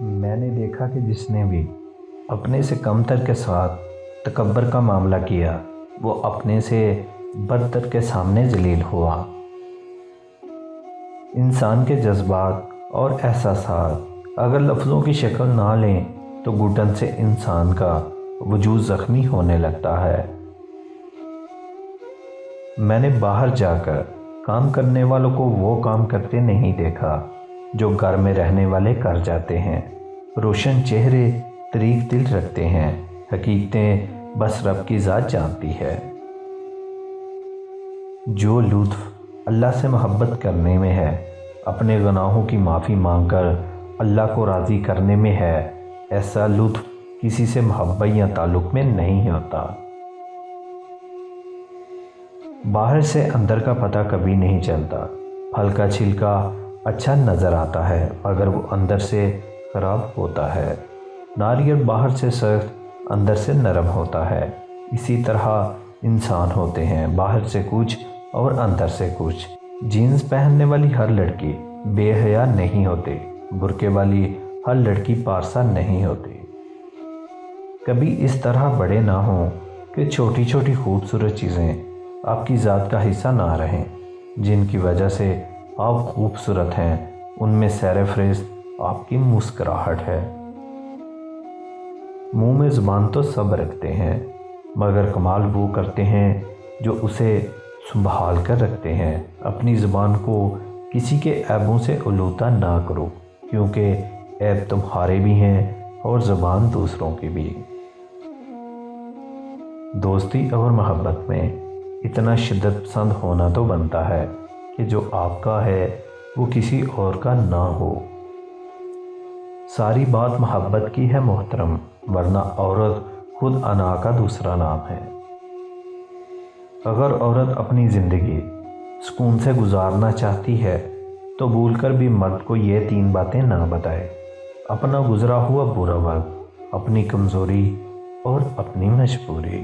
मैंने देखा कि जिसने भी अपने से कमतर के साथ तकब्बर का मामला किया वो अपने से बदतर के सामने जलील हुआ। इंसान के जज्बात और एहसासात अगर लफ्ज़ों की शक्ल ना लें तो घुटन से इंसान का वजूद ज़ख्मी होने लगता है। मैंने बाहर जाकर काम करने वालों को वो काम करते नहीं देखा जो घर में रहने वाले कर जाते हैं। रोशन चेहरे तरीक दिल रखते हैं, हकीकतें बस रब की ज़ात जानती है। जो लुत्फ़ अल्लाह से मोहब्बत करने में है, अपने गुनाहों की माफ़ी मांगकर अल्लाह को राज़ी करने में है, ऐसा लुत्फ़ किसी से मोहब्बत या ताल्लुक़ में नहीं होता। बाहर से अंदर का पता कभी नहीं चलता। फल का छिलका अच्छा नज़र आता है अगर वो अंदर से ख़राब होता है। नारियल बाहर से सख्त अंदर से नरम होता है। इसी तरह इंसान होते हैं, बाहर से कुछ और अंदर से कुछ। जीन्स पहनने वाली हर लड़की बेहया नहीं होती, बुर्के वाली हर लड़की पारसा नहीं होती। कभी इस तरह बड़े ना हों कि छोटी छोटी खूबसूरत चीज़ें आपकी ज़ात का हिस्सा ना रहें। जिनकी वजह से आप खूबसूरत हैं उनमें सैर-ए-फ़हरिस्त आपकी मुस्कुराहट है। मुंह में ज़ुबान तो सब रखते हैं मगर कमाल वो करते हैं जो उसे संभाल कर रखते हैं। अपनी ज़ुबान को किसी के ऐबों से उलूता ना करो, क्योंकि ऐब तुम्हारे भी हैं और ज़ुबान दूसरों की भी। दोस्ती और मोहब्बत में इतना शिद्दत पसंद होना तो बनता है कि जो आपका है वो किसी और का ना हो। सारी बात मोहब्बत की है मोहतरम, वरना औरत खुद अना का दूसरा नाम है। अगर औरत अपनी ज़िंदगी सुकून से गुजारना चाहती है तो भूलकर भी मर्द को ये 3 बातें ना बताए: अपना गुजरा हुआ बुरा वक्त, अपनी कमज़ोरी और अपनी मजबूरी।